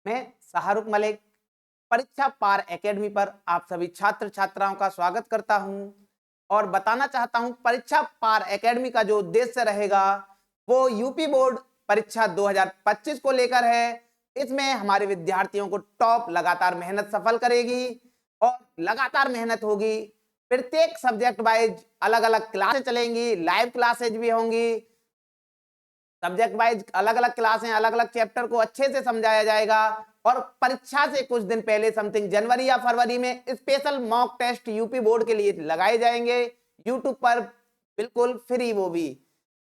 मैं शाहरुख मलिक परीक्षा पार एकेडमी पर आप सभी छात्र छात्राओं का स्वागत करता हूं और बताना चाहता हूं परीक्षा पार एकेडमी का जो उद्देश्य रहेगा वो यूपी बोर्ड परीक्षा 2025 को लेकर है। इसमें हमारे विद्यार्थियों को टॉप लगातार मेहनत सफल करेगी और लगातार मेहनत होगी। प्रत्येक सब्जेक्ट वाइज अलग अलग क्लासें चलेंगी, लाइव क्लासेज भी होंगी। सब्जेक्ट वाइज अलग अलग क्लासें, अलग अलग चैप्टर को अच्छे से समझाया जाएगा और परीक्षा से कुछ दिन पहले समथिंग जनवरी या फरवरी में special mock test UP board के लिए लगाए जाएंगे यूट्यूब पर, बिल्कुल फ्री। वो भी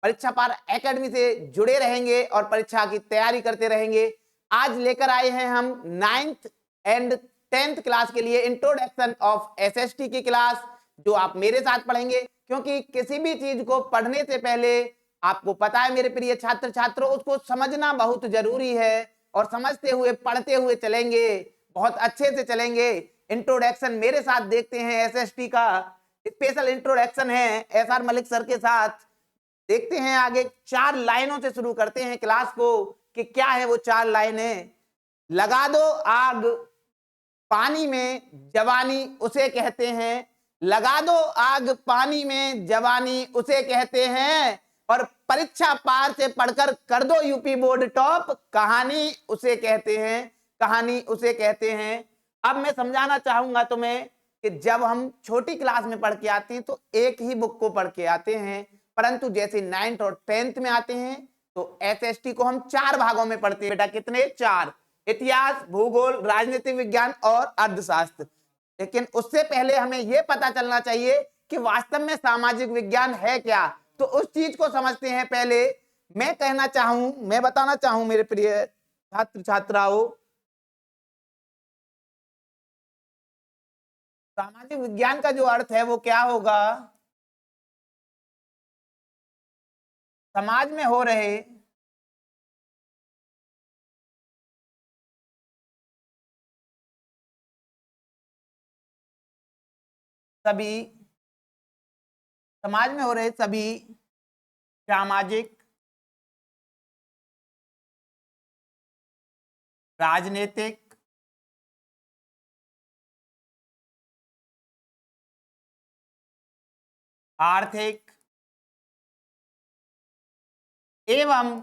परीक्षा पार एकेडमी से जुड़े रहेंगे और परीक्षा की तैयारी करते रहेंगे। आज लेकर आए हैं हम 9th एंड 10th क्लास के लिए इंट्रोडक्शन ऑफ एसएसटी की क्लास, जो आप मेरे साथ पढ़ेंगे, क्योंकि किसी भी चीज को पढ़ने से पहले आपको पता है मेरे प्रिय छात्र छात्रों, उसको समझना बहुत जरूरी है और समझते हुए पढ़ते हुए चलेंगे, बहुत अच्छे से चलेंगे। इंट्रोडक्शन मेरे साथ देखते हैं, एसएसटी का स्पेशल इंट्रोडक्शन है एसआर मलिक सर के साथ। देखते हैं आगे, 4 लाइनों से शुरू करते हैं क्लास को कि क्या है वो 4 लाइनें। लगा दो आग पानी में जवानी उसे कहते हैं, लगा दो आग पानी में जवानी उसे कहते हैं, और परीक्षा पार से पढ़कर कर दो यूपी बोर्ड टॉप, कहानी उसे कहते हैं, कहानी उसे कहते हैं। अब मैं समझाना चाहूंगा तुम्हें कि जब हम छोटी क्लास में पढ़ के आते हैं तो एक ही बुक को पढ़ के आते हैं, परंतु जैसे 9th और 10th में आते हैं तो एसएसटी को हम 4 भागों में पढ़ते हैं। बेटा कितने? 4। इतिहास, भूगोल, राजनीतिक विज्ञान और अर्थशास्त्र। लेकिन उससे पहले हमें यह पता चलना चाहिए कि वास्तव में सामाजिक विज्ञान है क्या, तो उस चीज को समझते हैं पहले। मैं बताना चाहूं मेरे प्रिय छात्र छात्राओं, सामाजिक विज्ञान का जो अर्थ है वो क्या होगा? समाज में हो रहे सभी समाज में हो रहे सभी सामाजिक, राजनीतिक, आर्थिक एवं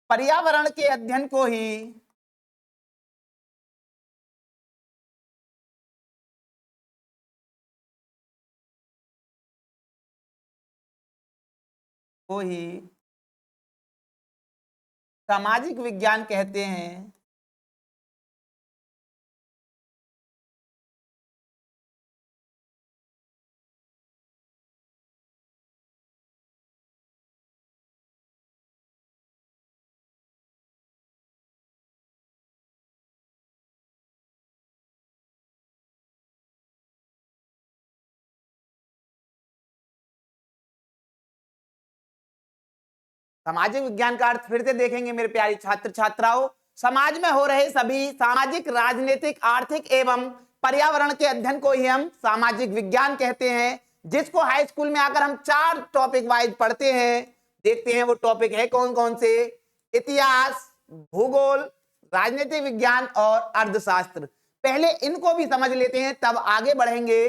पर्यावरण के अध्ययन को ही सामाजिक विज्ञान कहते हैं। सामाजिक विज्ञान का अर्थ फिर से देखेंगे मेरे प्यारे छात्र छात्राओं, समाज में हो रहे सभी सामाजिक, राजनीतिक, आर्थिक एवं पर्यावरण के अध्ययन को ही हम सामाजिक विज्ञान कहते हैं, जिसको हाई स्कूल में आकर हम 4 टॉपिक वाइज पढ़ते हैं। देखते हैं वो टॉपिक है कौन कौन से। इतिहास, भूगोल, राजनीतिक विज्ञान और अर्थशास्त्र। पहले इनको भी समझ लेते हैं तब आगे बढ़ेंगे।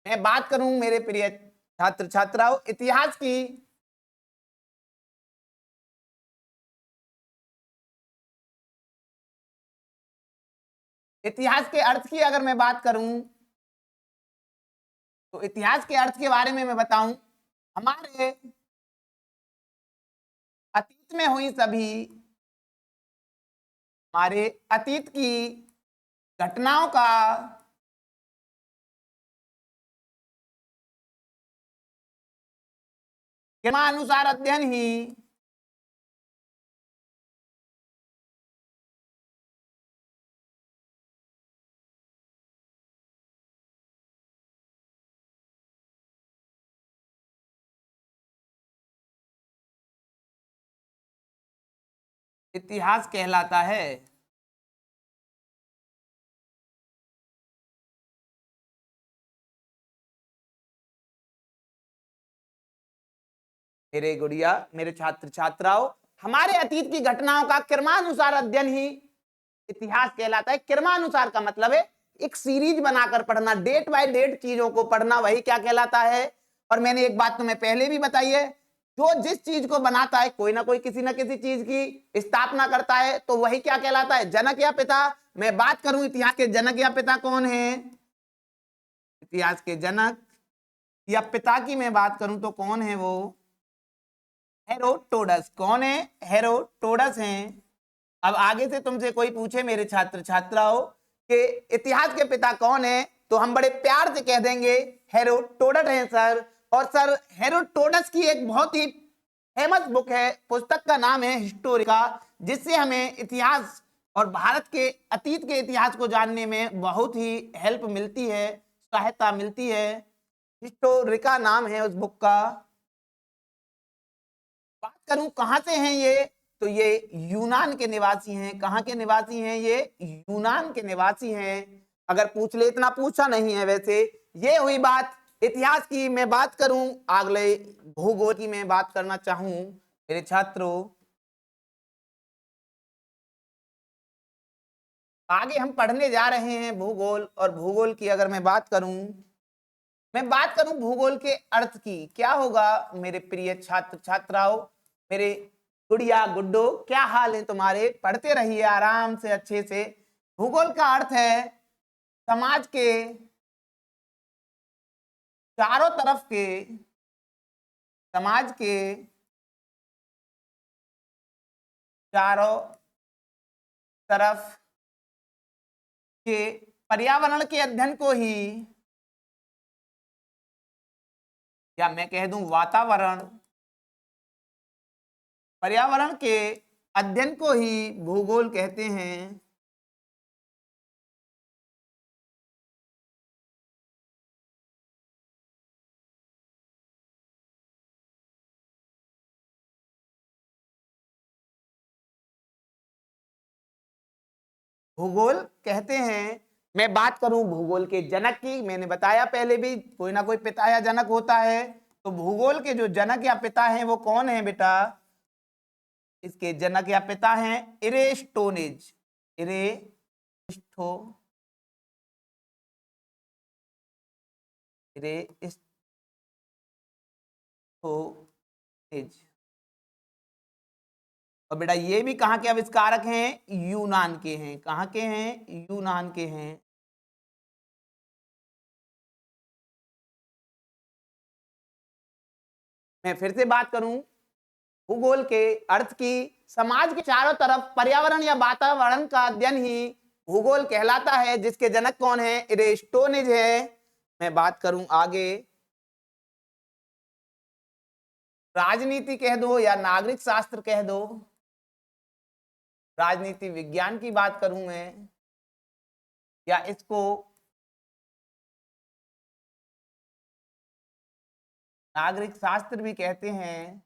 मैं बात करूं मेरे प्रिय छात्र छात्राओं इतिहास की, इतिहास के अर्थ की अगर मैं बात करूं तो इतिहास के अर्थ के बारे में मैं बताऊं, हमारे अतीत में हुई सभी, हमारे अतीत की घटनाओं का क्रमानुसार अध्ययन ही इतिहास कहलाता है। मेरे गुड़िया, मेरे छात्र छात्राओं, हमारे अतीत की घटनाओं का क्रमानुसार अध्ययन ही इतिहास कहलाता है। क्रमानुसार का मतलब है एक सीरीज बनाकर पढ़ना, डेट बाय डेट चीजों को पढ़ना, वही क्या कहलाता है। और मैंने एक बात तुम्हें पहले भी बताई है, जो जिस चीज को बनाता है कोई ना कोई किसी ना किसी चीज की स्थापना करता है, तो वही क्या कहलाता है, जनक या पिता। मैं बात करूं इतिहास के जनक या पिता कौन है, इतिहास के जनक या पिता की मैं बात करूं तो कौन है वो, हेरोडोटस। कौन है, हेरोडोटस हैं। अब आगे से तुमसे कोई पूछे मेरे छात्र छात्राओं कि इतिहास के पिता कौन है, तो हम बड़े प्यार से कह देंगे हेरोडोटस हैं सर। और सर हेरोडोटस की एक बहुत ही फेमस बुक है, पुस्तक का नाम है हिस्टोरिका, जिससे हमें इतिहास और भारत के अतीत के इतिहास को जानने में बहुत ही हेल्प मिलती है, सहायता मिलती है। हिस्टोरिका नाम है उस बुक का। बात करूं कहां से हैं ये, तो ये यूनान के निवासी हैं। कहां के निवासी हैं ये, यूनान के निवासी हैं। अगर पूछ ले, इतना पूछा नहीं है वैसे। ये हुई बात इतिहास की। मैं बात करूं अगले भूगोल की, मैं बात करना चाहूं मेरे छात्रों। आगे हम पढ़ने जा रहे हैं भूगोल, और भूगोल की अगर मैं बात करूं भूगोल के अर्थ की, क्या होगा मेरे प्रिय छात्र छात्राओं, मेरे गुड़िया गुड्डो, क्या हाल है तुम्हारे, पढ़ते रहिए आराम से अच्छे से। भूगोल का अर्थ है समाज के चारों तरफ के, समाज के चारों तरफ के पर्यावरण के अध्ययन को ही, या मैं कह दूं वातावरण, पर्यावरण के अध्ययन को ही भूगोल कहते हैं। भूगोल कहते हैं। मैं बात करूं भूगोल के जनक की, मैंने बताया पहले भी कोई ना कोई पिता या जनक होता है। तो भूगोल के जो जनक या पिता हैं वो कौन है बेटा, इसके जनक या पिता हैं इरेस्टोनेज, इरेस्टोनेज। और बेटा ये भी कहां के आविष्कारक हैं, यूनान के हैं। कहां के हैं, यूनान के हैं। मैं फिर से बात करूं भूगोल के अर्थ की, समाज के चारों तरफ पर्यावरण या वातावरण का अध्ययन ही भूगोल कहलाता है, जिसके जनक कौन है, इरेस्टोनेज है। मैं बात करूं आगे, राजनीति कह दो या नागरिक शास्त्र कह दो, राजनीति विज्ञान की बात करूं मैं, या इसको नागरिक शास्त्र भी कहते हैं।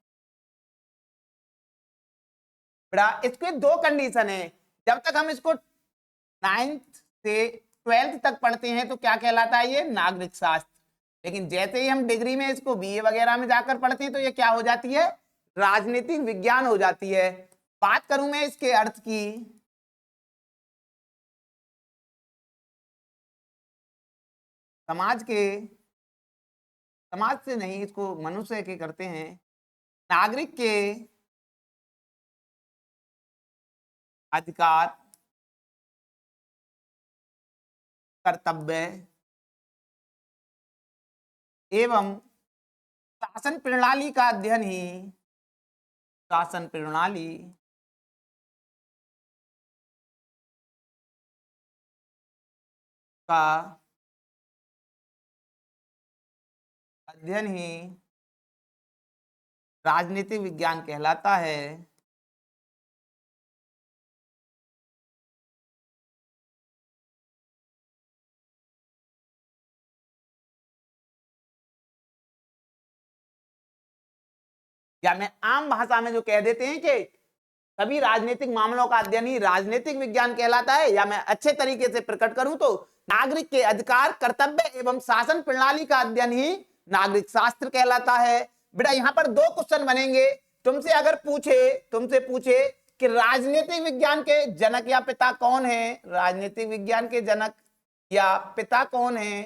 बेटा इसके दो कंडीशन है, जब तक हम इसको 9th से 12th तक पढ़ते हैं तो क्या कहलाता है, ये नागरिक शास्त्र। लेकिन जैसे ही हम डिग्री में इसको बीए वगैरह में जाकर पढ़ते हैं तो ये क्या हो जाती है, राजनीतिक विज्ञान हो जाती है। बात करूं मैं इसके अर्थ की, समाज के, समाज से नहीं, इसको मनुष्य के करते हैं, नागरिक के अधिकार, कर्तव्य एवं शासन प्रणाली का अध्ययन ही, शासन प्रणाली का अध्ययन ही राजनीतिक विज्ञान कहलाता है। या मैं आम भाषा में जो कह देते हैं कि सभी राजनीतिक मामलों का अध्ययन ही राजनीतिक विज्ञान कहलाता है, या मैं अच्छे तरीके से प्रकट करूं तो नागरिक के अधिकार, कर्तव्य एवं शासन प्रणाली का अध्ययन ही नागरिक शास्त्र कहलाता है। बेटा यहाँ पर दो क्वेश्चन बनेंगे, तुमसे अगर तुमसे पूछे कि राजनीतिक विज्ञान के जनक या पिता कौन है, राजनीतिक विज्ञान के जनक या पिता कौन है,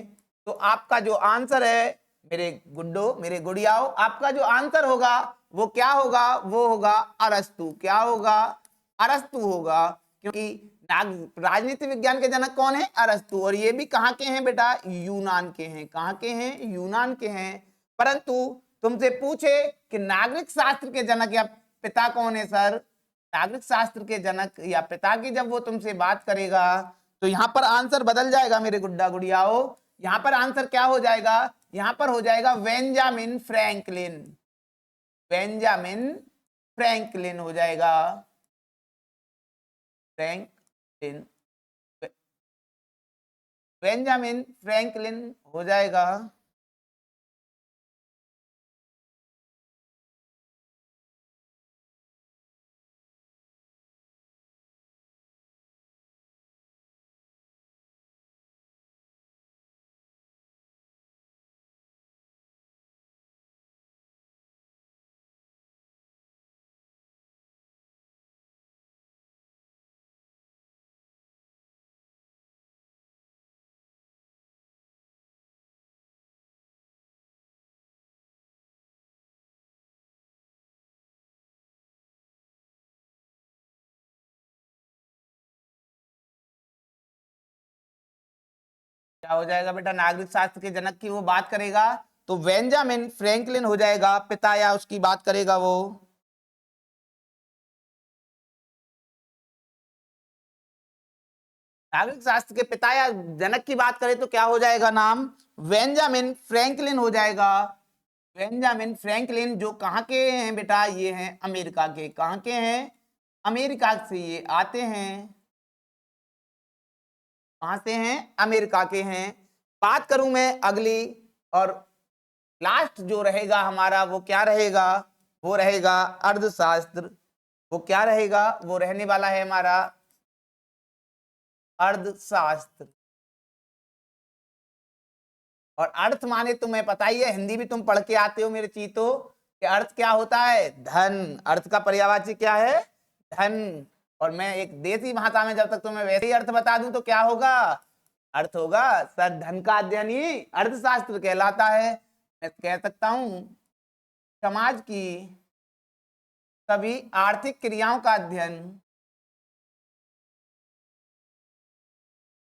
तो आपका जो आंसर है मेरे गुड्डो, मेरे गुड़ियाओ, आपका जो आंसर होगा वो क्या होगा, वो होगा अरस्तु। क्या होगा, अरस्तु होगा, क्योंकि राजनीति विज्ञान के जनक कौन है, अरस्तु। और ये भी कहाँ के हैं बेटा, यूनान के हैं। कहाँ के हैं, यूनान के हैं। परंतु तुमसे पूछे कि नागरिक शास्त्र के जनक या पिता कौन है सर, नागरिक शास्त्र के जनक या पिता की जब वो तुमसे बात करेगा तो यहाँ पर आंसर बदल जाएगा मेरे गुड्डा गुड़ियाओ। यहाँ पर आंसर क्या हो जाएगा, यहाँ पर हो जाएगा बेंजामिन फ्रैंकलिन। बेंजामिन फ्रैंकलिन हो जाएगा, फ्रैंकलिन, बेंजामिन फ्रैंकलिन हो जाएगा। क्या हो जाएगा बेटा, नागरिक शास्त्र के जनक की वो बात करेगा तो बेंजामिन फ्रैंकलिन हो जाएगा पिता, या उसकी बात करेगा वो। नागरिक शास्त्र के पिता या जनक की बात करें तो क्या हो जाएगा नाम, बेंजामिन फ्रैंकलिन हो जाएगा। बेंजामिन फ्रैंकलिन जो कहाँ के हैं बेटा, ये हैं अमेरिका के। कहाँ के हैं, अमेरिका से ये आते हैं। कहाँ से हैं, अमेरिका के हैं। बात करूं मैं अगली, और लास्ट जो रहेगा हमारा वो क्या रहेगा, वो रहेगा अर्थशास्त्र। वो क्या रहेगा, वो रहने वाला है हमारा अर्थशास्त्र। और अर्थ माने तुम्हें पता ही है, हिंदी भी तुम पढ़ के आते हो मेरे चीतो, कि अर्थ क्या होता है, धन। अर्थ का पर्यायवाची क्या है, धन। और मैं एक देसी भाषा में जब तक तुम्हें वैसे ही अर्थ बता दूं तो क्या होगा, अर्थ होगा सर, धन का अध्ययन ही अर्थशास्त्र कहलाता है। मैं कह सकता हूं समाज की सभी आर्थिक क्रियाओं का अध्ययन,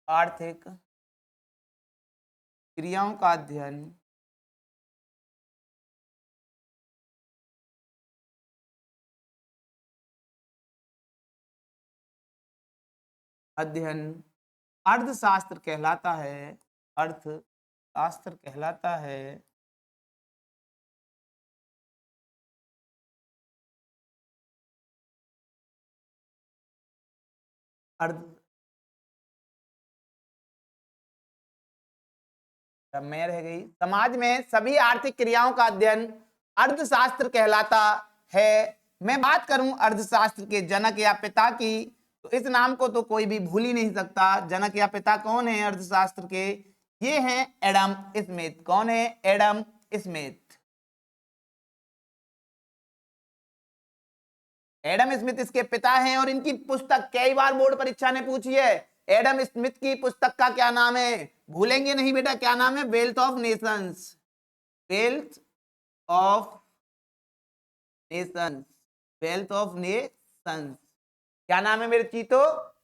आर्थिक क्रियाओं का अध्ययन अध्ययन अर्थशास्त्र कहलाता है, अर्थशास्त्र कहलाता है। अर्थ में रह गई, समाज में सभी आर्थिक क्रियाओं का अध्ययन अर्थशास्त्र कहलाता है। मैं बात करूं अर्थशास्त्र के जनक या पिता की, तो इस नाम को तो कोई भी भूल ही नहीं सकता। जनक या पिता कौन है अर्थशास्त्र के, ये हैं एडम स्मिथ। कौन है, एडम स्मिथ। एडम स्मिथ इसके पिता हैं, और इनकी पुस्तक कई बार बोर्ड परीक्षा ने पूछी है। एडम स्मिथ की पुस्तक का क्या नाम है, भूलेंगे नहीं बेटा, क्या नाम है, wealth of Nations. Wealth of Nations, wealth of Nations, क्या नाम है मेरे चीतो,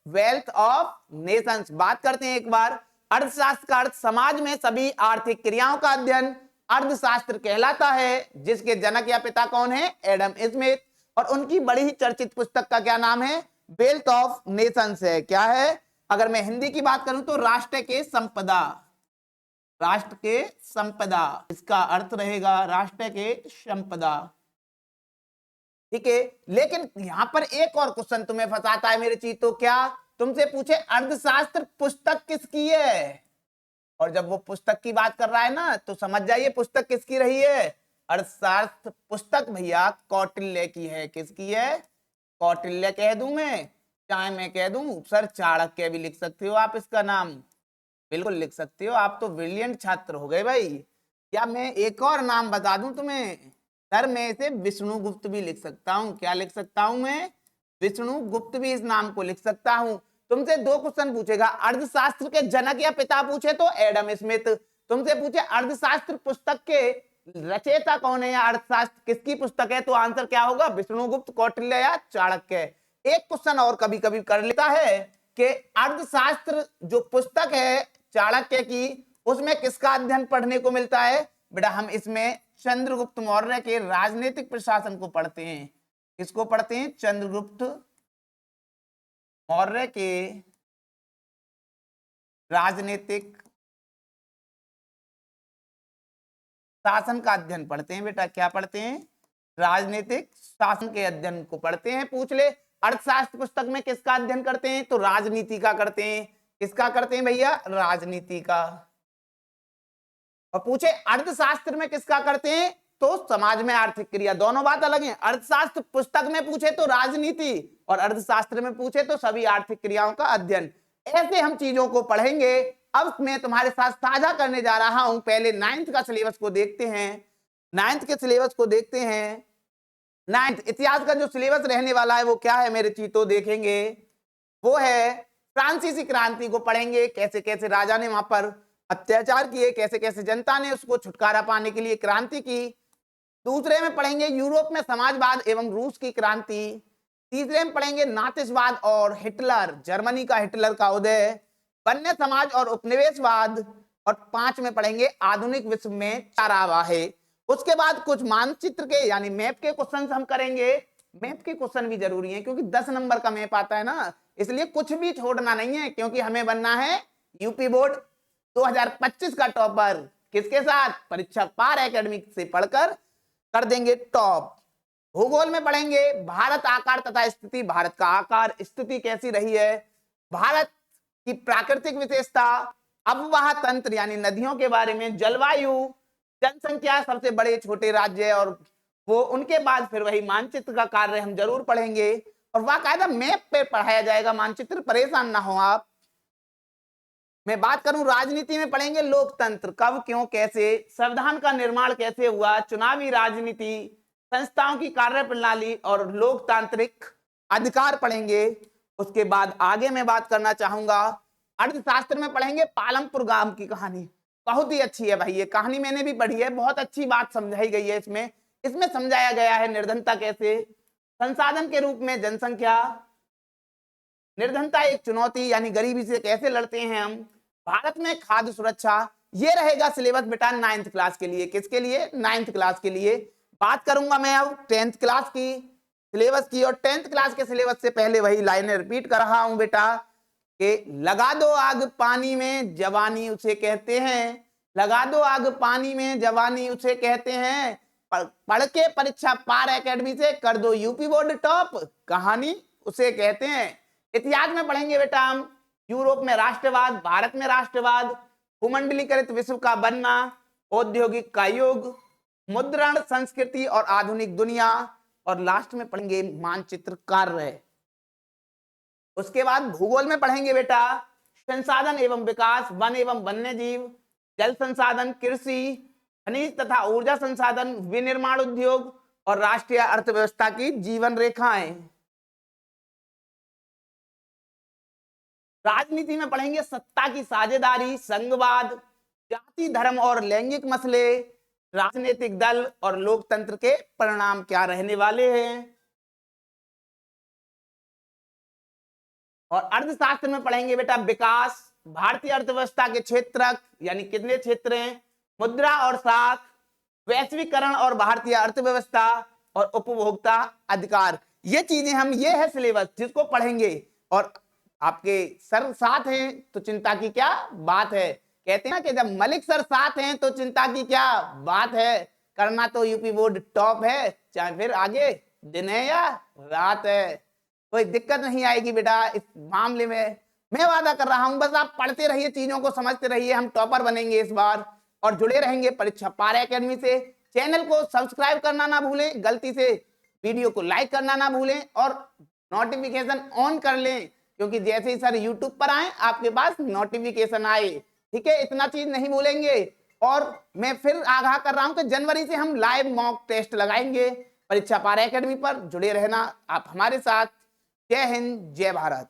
वेल्थ ऑफ नेशंस। बात करते हैं एक बार, अर्थशास्त्र का अर्थ समाज में सभी आर्थिक क्रियाओं का अध्ययन अर्थशास्त्र कहलाता है, जिसके जनक या पिता कौन है, एडम स्मिथ। और उनकी बड़ी ही चर्चित पुस्तक का क्या नाम है, वेल्थ ऑफ नेशंस है। क्या है, अगर मैं हिंदी की बात करूं तो राष्ट्र के संपदा, राष्ट्र के संपदा, इसका अर्थ रहेगा राष्ट्र के संपदा। ठीक है, लेकिन यहां पर एक और क्वेश्चन तुम्हें फंसाता है मेरे चीतो, क्या, तुमसे पूछे अर्थशास्त्र पुस्तक किसकी है, और जब वो पुस्तक की बात कर रहा है ना तो समझ जाइए पुस्तक किसकी रही है। अर्थशास्त्र पुस्तक भैया कौटिल्य की है। किसकी है, कौटिल्य कह दूं मैं, चाहे मैं कह दूं सर चाणक्य भी लिख सकते हो आप, इसका नाम बिल्कुल लिख सकते हो, आप तो ब्रिलियंट छात्र हो गए भाई। या मैं एक और नाम बता दूं तुम्हें, सर मैं इसे विष्णुगुप्त भी लिख सकता हूँ। क्या लिख सकता हूँ मैं? विष्णुगुप्त भी इस नाम को लिख सकता हूँ। तुमसे 2 क्वेश्चन पूछेगा, अर्थशास्त्र के जनक या पिता पूछे तो एडम स्मिथ। तुमसे पूछे अर्थशास्त्र पुस्तक के रचयिता कौन है या अर्थशास्त्र किसकी पुस्तक है, तो आंसर क्या होगा? विष्णुगुप्त, कौटिल्य या चाणक्य। एक क्वेश्चन और कभी कभी कर लेता है कि अर्थशास्त्र जो पुस्तक है चाणक्य की, उसमें किसका अध्ययन पढ़ने को मिलता है? बेटा हम इसमें चंद्रगुप्त मौर्य के राजनीतिक प्रशासन को पढ़ते हैं। किसको पढ़ते हैं? चंद्रगुप्त मौर्य के राजनीतिक शासन का अध्ययन पढ़ते हैं। बेटा क्या पढ़ते हैं? राजनीतिक शासन के अध्ययन को पढ़ते हैं। पूछ ले अर्थशास्त्र पुस्तक में किसका अध्ययन करते हैं, तो राजनीति का करते हैं। किसका करते हैं भैया? राजनीति का। और पूछे अर्थशास्त्र में किसका करते हैं, तो समाज में आर्थिक क्रिया। दोनों बात अलग है। अर्थशास्त्र पुस्तक में पूछे तो राजनीति, और अर्थशास्त्र में पूछे तो सभी आर्थिक क्रियाओं का अध्ययन। ऐसे हम चीजों को पढ़ेंगे। अब मैं तुम्हारे साथ साझा करने जा रहा हूं। पहले 9th का सिलेबस को देखते हैं। 9th के सिलेबस को देखते हैं। 9th इतिहास का जो सिलेबस रहने वाला है वो क्या है मेरे चीतो? देखेंगे वो है फ्रांसीसी क्रांति को पढ़ेंगे। कैसे कैसे राजा ने वहां पर अत्याचार किए, कैसे कैसे जनता ने उसको छुटकारा पाने के लिए क्रांति की। दूसरे में पढ़ेंगे यूरोप में समाजवाद एवं रूस की क्रांति। तीसरे में पढ़ेंगे नाथिसवाद और हिटलर, जर्मनी का हिटलर का उदय, वन्य समाज और उपनिवेशवाद। और 5 में पढ़ेंगे आधुनिक विश्व में चारावाहे। उसके बाद कुछ मानचित्र के यानी मैप के क्वेश्चन हम करेंगे। मैप के क्वेश्चन भी जरूरी है क्योंकि 10 नंबर का मैप आता है ना, इसलिए कुछ भी छोड़ना नहीं है, क्योंकि हमें बनना है यूपी बोर्ड 2025 का टॉपर। किसके साथ? परीक्षा पार एकेडमी से पढ़कर कर देंगे टॉप। भूगोल में पढ़ेंगे भारत आकार तथा स्थिति। भारत का आकार स्थिति कैसी रही है, भारत की प्राकृतिक विशेषता, अववाह तंत्र यानी नदियों के बारे में, जलवायु, जनसंख्या, सबसे बड़े छोटे राज्य, और वो उनके बाद फिर वही मानचित्र का कार्य हम जरूर पढ़ेंगे। और बाकायदा मैप पे पढ़ाया जाएगा मानचित्र, परेशान ना हो आप। मैं बात करूं राजनीति में पढ़ेंगे लोकतंत्र, कब क्यों कैसे, संविधान का निर्माण कैसे हुआ, चुनावी राजनीति, संस्थाओं की कार्य प्रणाली और लोकतांत्रिक अधिकार पढ़ेंगे। उसके बाद आगे मैं बात करना चाहूंगा अर्थशास्त्र में पढ़ेंगे पालमपुर गांव की कहानी। बहुत ही अच्छी है भाई, ये कहानी मैंने भी पढ़ी है, बहुत अच्छी बात समझाई गई है इसमें। इसमें समझाया गया है निर्धनता कैसे, संसाधन के रूप में जनसंख्या, निर्धनता एक चुनौती यानी गरीबी से कैसे लड़ते हैं हम, भारत में खाद्य सुरक्षा। ये रहेगा सिलेबस बेटा 9th क्लास के लिए। किसके लिए? 9th क्लास के लिए। बात करूंगा मैं अब 10th क्लास की सिलेबस की। और 10th क्लास के सिलेबस से पहले वही लाइनें रिपीट कर रहा हूं बेटा कि लगा दो आग पानी में जवानी उसे कहते हैं, लगा दो आग पानी में जवानी उसे कहते हैं, पढ़ के परीक्षा पार एकेडमी से कर दो यूपी बोर्ड टॉप, कहानी उसे कहते हैं। इतिहास में पढ़ेंगे बेटा हम यूरोप में राष्ट्रवाद, भारत में राष्ट्रवाद, भूमंडलीकृत विश्व का बनना, औद्योगिक का युग, मुद्रण, संस्कृति और आधुनिक दुनिया। और लास्ट में पढ़ेंगे मानचित्र कार्य। उसके बाद भूगोल में पढ़ेंगे बेटा संसाधन एवं विकास, वन एवं वन्य जीव, जल संसाधन, कृषि, खनिज तथा ऊर्जा संसाधन, विनिर्माण उद्योग और राष्ट्रीय अर्थव्यवस्था की जीवन रेखाएं। राजनीति में पढ़ेंगे सत्ता की साझेदारी, संघवाद, जाति, धर्म और लैंगिक मसले, राजनीतिक दल और लोकतंत्र के परिणाम क्या रहने वाले हैं। और अर्थशास्त्र में पढ़ेंगे बेटा विकास, भारतीय अर्थव्यवस्था के क्षेत्रक यानी कितने क्षेत्र हैं, मुद्रा और साख, वैश्वीकरण और भारतीय अर्थव्यवस्था और उपभोक्ता अधिकार। ये चीजें हम, ये है सिलेबस जिसको पढ़ेंगे। और आपके सर साथ हैं तो चिंता की क्या बात है। कहते हैं ना कि जब मलिक सर साथ हैं तो चिंता की क्या बात है। करना तो यूपी बोर्ड टॉप है, चाहे फिर आगे दिन है या रात है, कोई दिक्कत नहीं आएगी बेटा इस मामले में। मैं वादा कर रहा हूं, बस आप पढ़ते रहिए, चीजों को समझते रहिए, हम टॉपर बनेंगे इस बार। और जुड़े रहेंगे परीक्षा पार एकेडमी से। चैनल को सब्सक्राइब करना ना भूलें, गलती से वीडियो को लाइक करना ना भूलें और नोटिफिकेशन ऑन कर लें, क्योंकि जैसे ही सर यूट्यूब पर आए आपके पास नोटिफिकेशन आए। ठीक है, इतना चीज नहीं भूलेंगे। और मैं फिर आगाह कर रहा हूं कि जनवरी से हम लाइव मॉक टेस्ट लगाएंगे। परीक्षा पार एकेडमी पर जुड़े रहना आप हमारे साथ। जय हिंद, जय भारत।